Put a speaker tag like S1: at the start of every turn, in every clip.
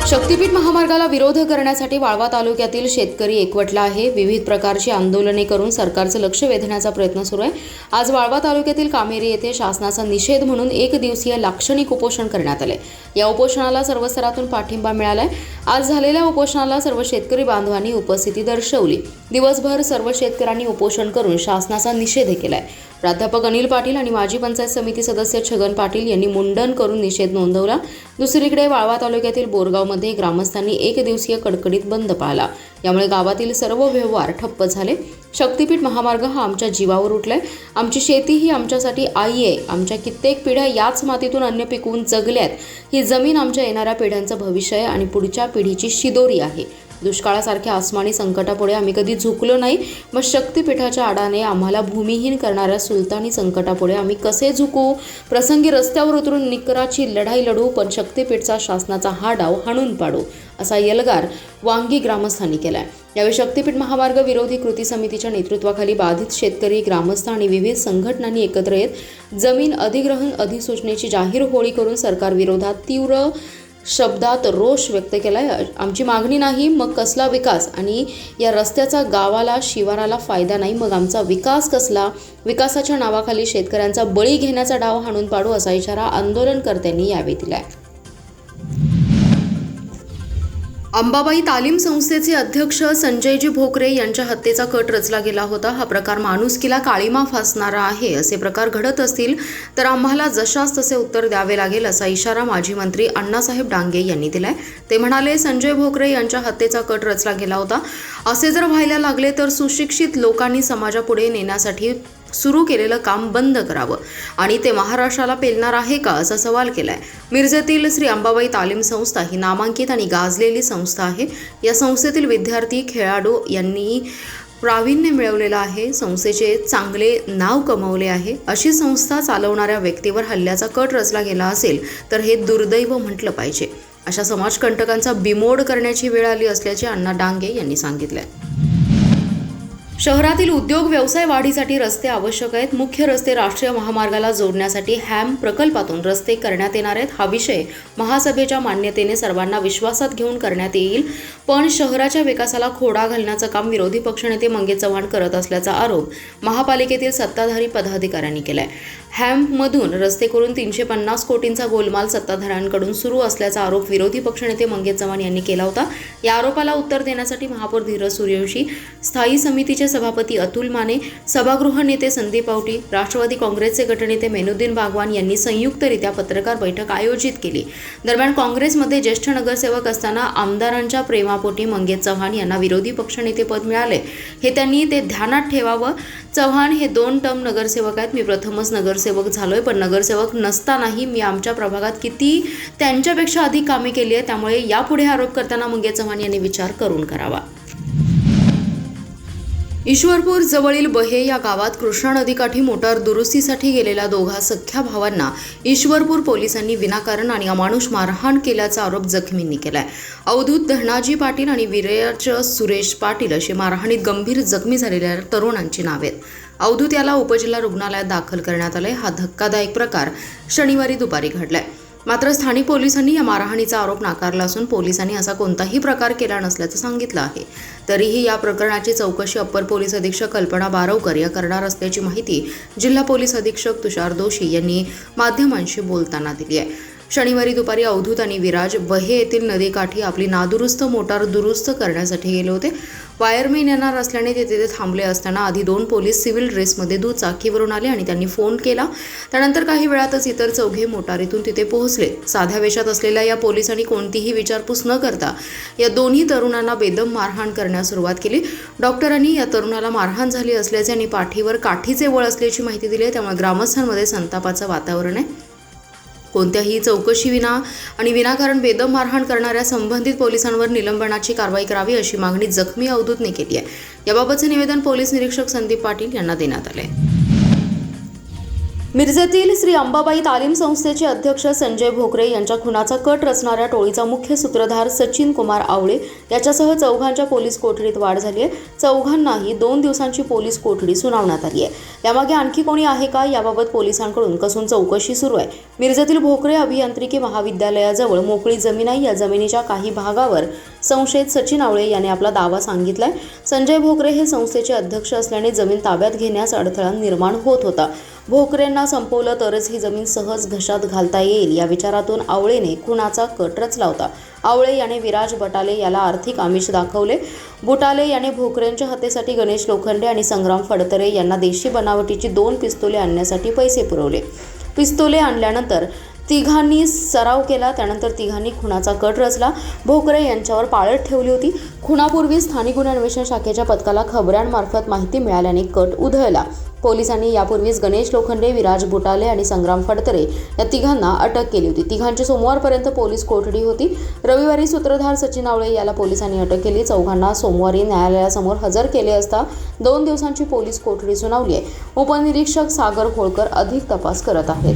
S1: शक्तीपीठ महामार्गाला विरोध करण्यासाठी वाळवा तालुक्यातील शेतकरी एकवटला आहे। विविध प्रकारची आंदोलने करून सरकारचं लक्ष वेधण्याचा प्रयत्न सुरू आहे। आज वाळवा तालुक्यातील कामेरी येथे शासनाचा निषेध म्हणून एक दिवसीय लाक्षणिक उपोषण करण्यात आले। या उपोषणाला सर्व स्तरातून पाठिंबा मिळालाय। आज झालेल्या उपोषणाला सर्व शेतकरी बांधवांनी उपस्थिती दर्शवली। दिवसभर सर्व शेतकऱ्यांनी उपोषण करून शासनाचा निषेध केलाय। प्राध्यापक अनिल पाटील आणि माजी पंचायत समिती सदस्य छगन पाटील यांनी मुंडन करून निषेध नोंदवला। दुसरीकडे वाळवा तालुक्यातील बोरगावमध्ये ग्रामस्थांनी एक दिवसीय कडकडीत बंद पाळला। यामुळे गावातील सर्व व्यवहार ठप्प झाले। शक्तीपीठ महामार्ग हा आमच्या जीवावर उठलाय। आमची शेती ही आमच्यासाठी आई आहे। आमच्या कित्येक पिढ्या याच मातीतून अन्न पिकवून जगल्यात। ही जमीन आमच्या येणाऱ्या पिढ्यांचं भविष्य आहे आणि पुढच्या पिढीची शिदोरी आहे। दुष्काळासारख्या आसमानी संकटापुढे आम्ही कधी झुकलो नाही। मग शक्तीपीठाच्या आडाने आम्हाला भूमिहीन करणाऱ्या सुलतानी संकटापुढे आम्ही कसे झुकू? प्रसंगी रस्त्यावर उतरून निकराची लढाई लढू, पण शक्तीपीठचा शासनाचा हा डाव हाणून पाडू, असा यलगार वांगी ग्रामस्थांनी केलाय। यावेळी शक्तीपीठ महामार्ग विरोधी कृती समितीच्या नेतृत्वाखाली बाधित शेतकरी, ग्रामस्थ आणि विविध संघटनांनी एकत्र येत जमीन अधिग्रहण अधिसूचनेची जाहीर होळी करून सरकार विरोधात तीव्र शब्दात रोष व्यक्त केलाय। आमची मागणी नाही मग कसला विकास, आणि या रस्त्याचा गावाला शिवाराला फायदा नाही मग आमचा विकास कसला? विकासाच्या नावाखाली शेतकऱ्यांचा बळी घेण्याचा डाव हाणून पाडू, असा इशारा आंदोलनकर्त्यांनी यावेळी दिलाय। अंबाबाई तालीम संस्थेचे अध्यक्ष संजयजी भोकरे यांच्या हत्येचा कट रचला गेला होता। हा प्रकार माणुसकीला काळीमा फासणारा आहे। असे प्रकार घडत असतील तर आम्हाला जशास तसे उत्तर द्यावे लागेल, असा इशारा माजी मंत्री अण्णासाहेब डांगे यांनी दिलाय। ते म्हणाले, संजय भोकरे यांच्या हत्येचा कट रचला गेला होता। असे जर व्हायला लागले तर सुशिक्षित लोकांनी समाजापुढे नेण्यासाठी सुरू केलेलं काम बंद करावं आणि ते महाराष्ट्राला पेलणार आहे का, असा सवाल केलाय। मिरजेतील श्री अंबाबाई तालीम संस्था ही नामांकित आणि गाजलेली संस्था आहे। या संस्थेतील विद्यार्थी, खेळाडू यांनी प्रावीण्य मिळवलेलं आहे। संस्थेचे चांगले नाव कमवले आहे। अशी संस्था चालवणाऱ्या व्यक्तीवर हल्ल्याचा कट रचला गेला असेल तर हे दुर्दैव म्हटलं पाहिजे। अशा समाजकंटकांचा बिमोड करण्याची वेळ आली असल्याचे अण्णा डांगे यांनी सांगितलंय। शहरातील उद्योग व्यवसाय वाढीसाठी रस्ते आवश्यक आहेत। मुख्य रस्ते राष्ट्रीय महामार्गाला जोडण्यासाठी हॅम प्रकल्पातून रस्ते करण्यात येणार आहेत। हा विषय महासभेच्या मान्यतेने सर्वांना विश्वासात घेऊन करण्यात येईल, पण शहराच्या विकासाला खोडा घालण्याचं काम विरोधी पक्षनेते मंगेश चव्हाण करत असल्याचा आरोप महापालिकेतील सत्ताधारी पदाधिकाऱ्यांनी केलाय। हॅममधून रस्ते करून 350 कोटींचा गोलमाल सत्ताधाऱ्यांकडून सुरू असल्याचा आरोप विरोधी पक्षनेते मंगेश चव्हाण यांनी केला होता। या आरोपाला उत्तर देण्यासाठी महापौर धीरज सूर्यवंशी, स्थायी समितीचे सभापती अतुल माने, सभागृह नेते संदीप आवटी, राष्ट्रवादी काँग्रेसचे गटनेते मेनुद्दीन बागवान यांनी संयुक्तरित्या पत्रकार बैठक आयोजित केली। दरम्यान काँग्रेसमध्ये ज्येष्ठ नगरसेवक असताना आमदारांच्या प्रेमापोटी मंगेश चव्हाण यांना विरोधी पक्षनेतेपद मिळाले, हे त्यांनी ते ध्यानात ठेवावं। चव्हाण हे 2 टर्म नगरसेवक आहेत। मी प्रथमच नगरसेवक झालोय, पण नगरसेवक नसतानाही मी आमच्या प्रभागात किती त्यांच्यापेक्षा अधिक कामे केली आहे। त्यामुळे यापुढे आरोप करताना मंगेश चव्हाण यांनी विचार करून करावा। ईश्वरपूर जवळील बहे या गावात कृष्णा नदीकाठी मोटार दुरुस्तीसाठी गेलेल्या दोघा सख्ख्या भावांना ईश्वरपूर पोलिसांनी विनाकारण आणि अमानुष मारहाण केल्याचा आरोप जखमींनी केलाय। अवधूत धनाजी पाटील आणि विराज सुरेश पाटील अशी मारहाणीत गंभीर जखमी झालेल्या तरुणांची नावे आहेत। अवधूत याला उपजिल्हा रुग्णालयात दाखल करण्यात आलंय। हा धक्कादायक प्रकार शनिवारी दुपारी घडलाय। मात्र स्थानिक पोलिसांनी या मारहाणीचा आरोप नाकारला असून पोलिसांनी असा कोणताही प्रकार केला नसल्याचं सांगितलं आहे। तरीही या प्रकरणाची चौकशी अप्पर पोलीस अधीक्षक कल्पना बारवकर या करणार असल्याची माहिती जिल्हा पोलीस अधीक्षक तुषार दोशी यांनी माध्यमांशी बोलताना दिली आहे। शनिवारी दुपारी अवधूत आणि विराज बहे येथील नदीकाठी आपली नादुरुस्त मोटार दुरुस्त करण्यासाठी गेले होते। वायरमॅन येणार असल्याने ते तिथे थांबले असताना आधी 2 पोलीस सिव्हिल ड्रेसमध्ये दुचाकीवरून आले आणि त्यांनी फोन केला। त्यानंतर काही वेळातच इतर चौघे मोटारीतून तिथे पोहोचले। साध्या वेशात असलेल्या या पोलिसांनी कोणतीही विचारपूस न करता या दोन्ही तरुणांना बेदम मारहाण करण्यास सुरुवात केली। डॉक्टरांनी या तरुणाला मारहाण झाली असल्याचे आणि पाठीवर काठीचे वळ असल्याची माहिती दिली आहे। त्यामुळे ग्रामस्थांमध्ये संतापाचं वातावरण आहे। कोणत्याही चौकशीविना आणि विनाकारण बेदम मारहाण करणाऱ्या संबंधित पोलिसांवर निलंबनाची कारवाई करावी, अशी मागणी जखमी अवधूतने केली आहे। याबाबतचे निवेदन पोलीस निरीक्षक संदीप पाटील यांना देण्यात आले। मिरजेतील श्री अंबाबाई तालीम संस्थेचे अध्यक्ष संजय भोकरे यांच्या खुनाचा कट रचणाऱ्या टोळीचा मुख्य सूत्रधार सचिन कुमार आवळे याच्यासह चौघांच्या पोलीस कोठडीत वाढ झाली आहे. चौघांनाही 2 दिवसांची पोलीस कोठडी सुनावण्यात आली आहे. यामागे आणखी कोणी आहे का याबाबत पोलिसांकडून कसून चौकशी सुरू आहे. मिरजेतील भोकरे अभियांत्रिकी महाविद्यालयाजवळ मोकळी जमीन आहे. या जमिनीच्या काही भागावर संशयित सचिन आवळे यांनी आपला दावा सांगितलाय. संजय भोकरे हे संस्थेचे अध्यक्ष असल्याने जमीन ताब्यात घेण्यास अडथळा निर्माण होत होता. भोकरेंना संपवलं तरच ही जमीन सहज घशात घालता येईल या विचारातून आवळेने खुनाचा कट रचला होता. आवळे याने विराज बटाले याला आर्थिक आमिष दाखवले. बुटाले याने भोकरेंच्या हत्येसाठी गणेश लोखंडे आणि संग्राम फडतरे यांना देशी बनावटीची 2 पिस्तुले आणण्यासाठी पैसे पुरवले. पिस्तुले आणल्यानंतर तिघांनी सराव केला. त्यानंतर तिघांनी खुनाचा कट रचला. भोकरे यांच्यावर पाळत ठेवली होती. खुनापूर्वी स्थानिक गुन्हे अन्वेषण शाखेच्या पथकाला खबऱ्यांमार्फत माहिती मिळाल्याने कट उधळला. पोलिसांनी यापूर्वीच गणेश लोखंडे, विराज बुटाले आणि संग्राम फडतरे या तिघांना अटक केली होती. तिघांची सोमवारपर्यंत पोलीस कोठडी होती. रविवारी सूत्रधार सचिन आवळे याला पोलिसांनी अटक केली. चौघांना सोमवारी न्यायालयासमोर हजर केले असता 2 दिवसांची पोलीस कोठडी सुनावली आहे. उपनिरीक्षक सागर होळकर अधिक तपास करत आहेत.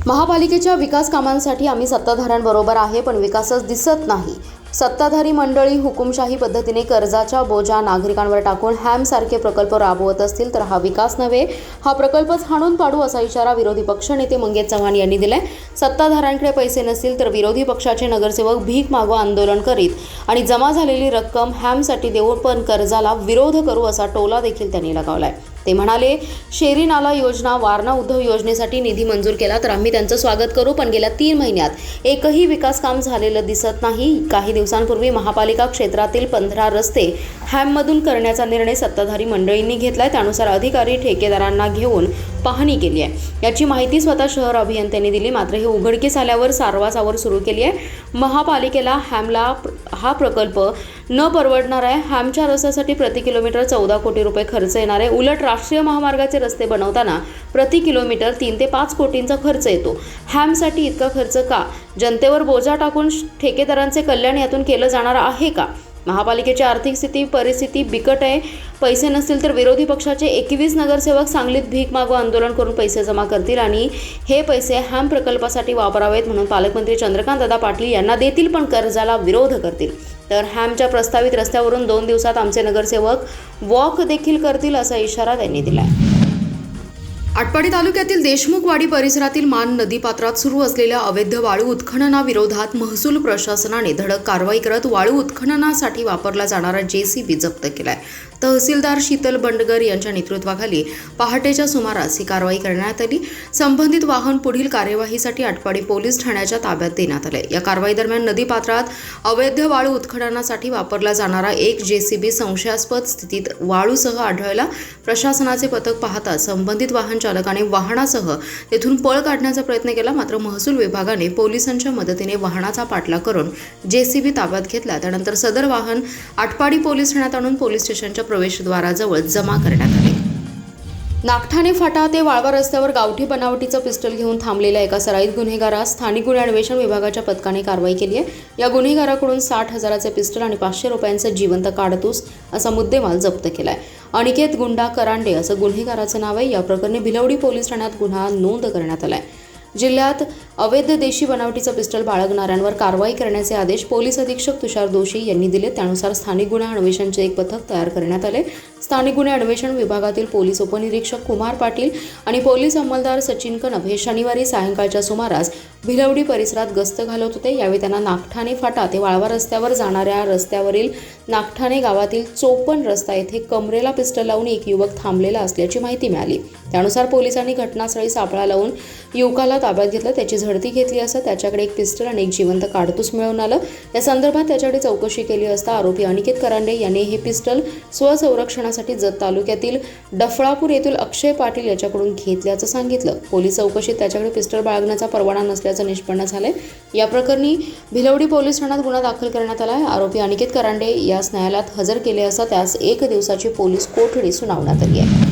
S1: महापालिकेच्या विकास कामांसाठी आम्ही सत्ताधाऱ्यांबरोबर आहे, पण विकासच दिसत नाही. सत्ताधारी मंडळी हुकुमशाही पद्धतीने कर्जाचा बोजा नागरिकांवर टाकून हॅमसारखे प्रकल्प राबवत असतील तर हा विकास नव्हे, हा प्रकल्पच हाणून पाडू असा इशारा विरोधी पक्षनेते मंगेश चव्हाण यांनी दिलाय. सत्ताधाऱ्यांकडे पैसे नसतील तर विरोधी पक्षाचे नगरसेवक भीक मागो आंदोलन करीत आणि जमा झालेली रक्कम हॅमसाठी देऊ, पण कर्जाला विरोध करू असा टोला देखील त्यांनी लगावलाय. ते म्हणाले, शेरी नाला योजना, वारणा उद्धव योजनेसाठी निधी मंजूर केला तर आम्ही त्यांचं स्वागत करू, पण गेल्या 3 महिन्यात एकही विकास काम झालेलं दिसत नाही. काही दिवसांपूर्वी महापालिका क्षेत्रातील 15 रस्ते हॅममधून करण्याचा निर्णय सत्ताधारी मंडळींनी घेतलाय. त्यानुसार अधिकारी ठेकेदारांना घेऊन पाहणी केली आहे. याची माहिती स्वतः शहर अभियंत्यांनी दिली. मात्र हे उघडकीस आल्यावर सारवासावर सुरू केली आहे. महापालिकेला हॅमला हा प्रकल्प न परवडणार आहे. हॅमच्या रस्त्यासाठी प्रति किलोमीटर 14 कोटी रुपये खर्च येणार आहे. उलट राष्ट्रीय महामार्गाचे रस्ते बनवताना प्रति किलोमीटर 3 ते 5 कोटींचा खर्च येतो. हॅमसाठी इतका खर्च का? जनतेवर बोजा टाकून ठेकेदारांचे कल्याण यातून केलं जाणार आहे का? महापालिकेची आर्थिक परिस्थिती बिकट आहे. पैसे नसतील तर विरोधी पक्षाचे 21 नगरसेवक सांगलीत भीक मागो आंदोलन करून पैसे जमा करतील आणि हे पैसे हॅम प्रकल्पासाठी वापरावेत म्हणून पालकमंत्री चंद्रकांतदादा पाटील यांना देतील, पण कर्जाला विरोध करतील. तर हॅमच्या प्रस्तावित रस्त्यावरून 2 दिवसात आमचे नगरसेवक वॉक देखील करतील असा इशारा त्यांनी दिलाय. आटपाडी तालुक्यातील देशमुखवाडी परिसरातील मान नदीपात्रात सुरू असलेल्या अवैध वाळू उत्खननाविरोधात महसूल प्रशासनाने धडक कारवाई करत वाळू उत्खननासाठी वापरला जाणारा JCB जप्त केलाय. तहसीलदार शीतल बंडगर यांच्या नेतृत्वाखाली पहाटेच्या सुमारास ही कारवाई करण्यात आली. संबंधित वाहन पुढील कार्यवाहीसाठी आटपाडी पोलीस ठाण्याच्या ताब्यात देण्यात आले. या कारवाई दरम्यान नदीपात्रात अवैध वाळू उत्खननासाठी वापरला जाणारा एक JCB संशयास्पद स्थितीत वाळूसह आढळला. प्रशासनाचे पथक पाहता संबंधित वाहन चालकाने वाहनासह तेथून पळ काढण्याचा प्रयत्न केला. मात्र महसूल विभागाने पोलिसांच्या मदतीने वाहनाचा पाठलाग करून JCB ताब्यात घेतला. त्यानंतर सदर वाहन आटपाडी पोलीस ठाण्यात आणून पोलीस स्टेशनच्या प्रवेशद्वाराजवळ जमा करण्यात आले. नागठाणे फाटा ते वाळवा रस्त्यावर गावठी बनावटीचं पिस्टल घेऊन थांबलेल्या एका सराईत गुन्हेगारास स्थानिक गुन्हे अन्वेषण विभागाच्या पथकाने कारवाई केली आहे. या गुन्हेगाराकडून 60,000चे पिस्टल आणि 500 रुपयांचा जिवंत काडतूस असा मुद्देमाल जप्त केलाय. अनिकेत गुंडा करांडे असं गुन्हेगाराचं नाव आहे. या प्रकरणी भिलवडी पोलीस ठाण्यात गुन्हा नोंद करण्यात आलाय. जिल्ह्यात अवैध देशी बनावटीचं पिस्टल बाळगणाऱ्यांवर कारवाई करण्याचे आदेश पोलीस अधीक्षक तुषार दोशी यांनी दिले. त्यानुसार स्थानिक गुन्हे अन्वेषणचे एक पथक तयार करण्यात आले. स्थानिक गुन्हे अन्वेषण विभागातील पोलीस उपनिरीक्षक कुमार पाटील आणि पोलीस अंमलदार सचिन कनप हे शनिवारी सायंकाळच्या सुमारास भिलवडी परिसरात गस्त घालत होते. यावेळी त्यांना नागठाणे फाटा ते वाळवा रस्त्यावर जाणाऱ्या रस्त्यावरील नागठाणे गावातील 54 रस्ता येथे कमरेला पिस्टल लावून एक युवक थांबलेला असल्याची माहिती मिळाली. त्यानुसार पोलिसांनी घटनास्थळी सापळा लावून युवकाला ताब्यात घेतलं. त्याची झडती घेतली असता त्याच्याकडे एक पिस्टल आणि एक जिवंत काडतूस मिळवून आलं. या संदर्भात त्याच्याकडे चौकशी केली असता आरोपी अनिकेत करांडे यांनी हे पिस्टल स्वसंरक्षणासाठी जत तालुक्यातील डफळापूर येथील अक्षय पाटील याच्याकडून घेतल्याचं सांगितलं. पोलीस चौकशीत त्याच्याकडे पिस्टल बाळगण्याचा परवाना नसल्याचं निष्पन्न झालंय. या प्रकरणी भिलवडी पोलीस ठाण्यात गुन्हा दाखल करण्यात आला आहे. आरोपी अनिकेत करांडे यास न्यायालयात हजर केले असता त्यास 1 दिवसाची पोलीस कोठडी सुनावण्यात आली आहे.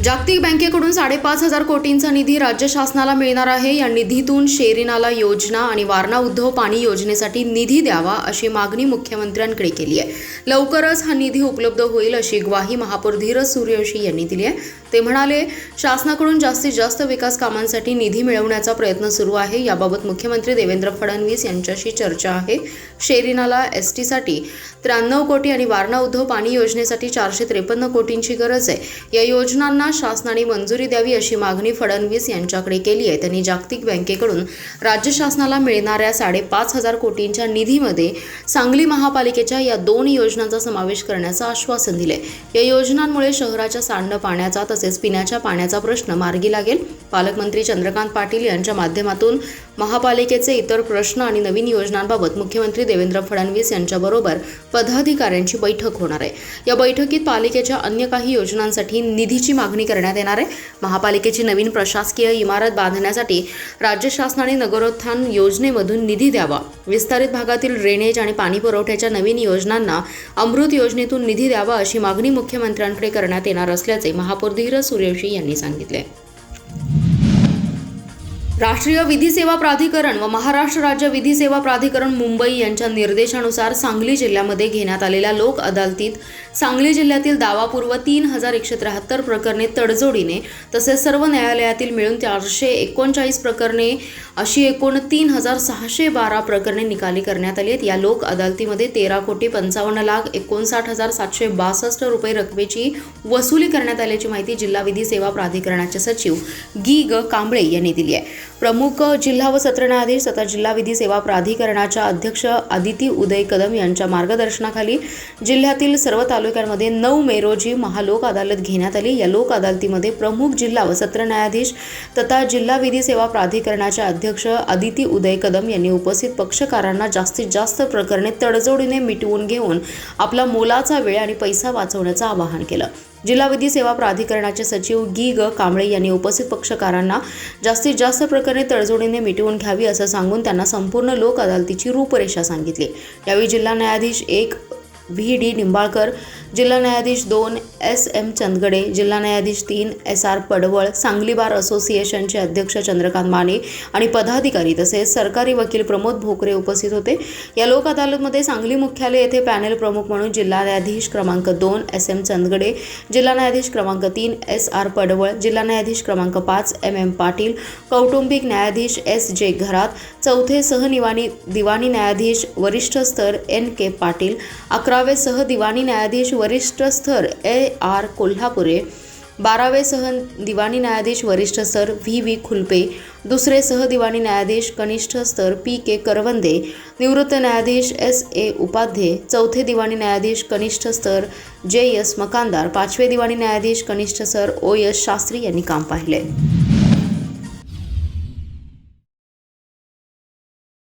S1: जागतिक बँकेकडून 5,500 कोटींचा निधी राज्य शासनाला मिळणार आहे. या निधीतून शेरी नाला योजना आणि वारणा उद्धव पाणी योजनेसाठी निधी द्यावा अशी मागणी मुख्यमंत्र्यांकडे केली आहे. लवकरच हा निधी उपलब्ध होईल अशी ग्वाही महापौर धीरज सूर्यवंशी यांनी दिली आहे. ते म्हणाले, शासनाकडून जास्तीत जास्त विकास कामांसाठी निधी मिळवण्याचा प्रयत्न सुरू आहे. याबाबत मुख्यमंत्री देवेंद्र फडणवीस यांच्याशी चर्चा आहे. शेरीनाला एसटीसाठी 93 कोटी आणि वारणा उद्धव पाणी योजनेसाठी 453 कोटींची गरज आहे. या योजनांना शासनाने मंजुरी द्यावी अशी मागणी फडणवीस यांच्याकडे केली आहे. त्यांनी जागतिक बँकेकडून राज्य शासनाला मिळणाऱ्या 5,500 कोटींच्या निधीमध्ये सांगली महापालिकेच्या या 2 योजनांचा समावेश करण्याचं आश्वासन दिले. या योजनांमुळे शहराच्या सांडणं पाण्याचा तसेच पिण्याच्या पाण्याचा प्रश्न मार्गी लागेल. पालकमंत्री चंद्रकांत पाटील यांच्या माध्यमातून महापालिकेचे इतर प्रश्न आणि नवीन योजनांबाबत मुख्यमंत्री देवेंद्र फडणवीस यांच्याबरोबर पदाधिकाऱ्यांची बैठक होणार आहे. या बैठकीत पालिकेच्या अन्य काही योजनांसाठी निधीची मागणी करण्यात येणार आहे. महापालिकेची नवीन प्रशासकीय इमारत बांधण्यासाठी राज्य शासनाने नगरोत्थान योजनेमधून निधी द्यावा. विस्तारित भागातील ड्रेनेज आणि पाणी पुरवठ्याच्या नवीन योजनांना अमृत योजनेतून निधी द्यावा अशी मागणी मुख्यमंत्र्यांकडे करण्यात येणार असल्याचे महापौर धीरज सूर्यवंशी यांनी सांगितले. राष्ट्रीय विधी सेवा प्राधिकरण व महाराष्ट्र राज्य विधी सेवा प्राधिकरण मुंबई यांच्या निर्देशानुसार सांगली जिल्ह्यामध्ये घेण्यात आलेल्या लोक अदालतीत सांगली जिल्ह्यातील दावापूर्व 3,173 प्रकरणे तडजोडीने तसेच सर्व न्यायालयातील मिळून 439 प्रकरणे अशी एकूण 3,612 प्रकरणे निकाली करण्यात आली आहेत. या लोक अदालतीमध्ये 13,55,59,762 रुपये रकमेची वसुली करण्यात आल्याची माहिती जिल्हा विधी सेवा प्राधिकरणाचे सचिव ग कांबळे यांनी दिली आहे. प्रमुख जिल्हा व सत्र न्यायाधीश तथा जिल्हा विधी सेवा प्राधिकरणाच्या अध्यक्ष आदिती उदय कदम यांच्या मार्गदर्शनाखाली जिल्ह्यातील सर्व तालुक्यांमध्ये 9 मे रोजी महालोक अदालत घेण्यात आली. या लोक अदालतीमध्ये प्रमुख जिल्हा व सत्र न्यायाधीश तथा जिल्हा विधी सेवा प्राधिकरणाच्या अध्यक्ष आदिती उदय कदम यांनी उपस्थित पक्षकारांना जास्तीत जास्त प्रकरणे तडजोडीने मिटवून घेऊन आपला मोलाचा वेळ आणि पैसा वाचवण्याचं आवाहन केलं. जिल्हा विधी सेवा प्राधिकरणाचे सचिव ग कांबळे यांनी उपस्थित पक्षकारांना जास्तीत जास्त प्रकरणे तडजोडीने मिटवून घ्यावी असं सांगून त्यांना संपूर्ण लोक अदालतीची रूपरेषा सांगितली. यावेळी जिल्हा न्यायाधीश 1 VD निंबाळकर, जिल्हा न्यायाधीश 2 SM चंदगडे, जिल्हा न्यायाधीश 3 SR पडवळ, सांगली बार असोसिएशनचे अध्यक्ष चंद्रकांत माने आणि पदाधिकारी तसेच सरकारी वकील प्रमोद भोकरे उपस्थित होते. या लोक अदालतमध्ये सांगली मुख्यालय येथे पॅनेल प्रमुख म्हणून जिल्हा न्यायाधीश क्रमांक 2 SM चंदगडे, जिल्हा न्यायाधीश क्रमांक 3 SR पडवळ, जिल्हा न्यायाधीश क्रमांक 5 MM पाटील, कौटुंबिक न्यायाधीश SJ घरात, चौथे दिवाणी न्यायाधीश वरिष्ठ स्तर NK पाटील, 11वे दिवाणी न्यायाधीश वरिष्ठ स्तर AR कोल्हापुरे, 12वे दिवाणी न्यायाधीश वरिष्ठ स्तर VV खुलपे, 2रे दिवाणी न्यायाधीश कनिष्ठ स्तर PK करवंदे, निवृत्त न्यायाधीश SA उपाध्ये, 4थे दिवाणी न्यायाधीश कनिष्ठ स्तर JS मकानदार, 5वे दिवाणी न्यायाधीश कनिष्ठ स्तर OS शास्त्री यांनी काम पाहिले.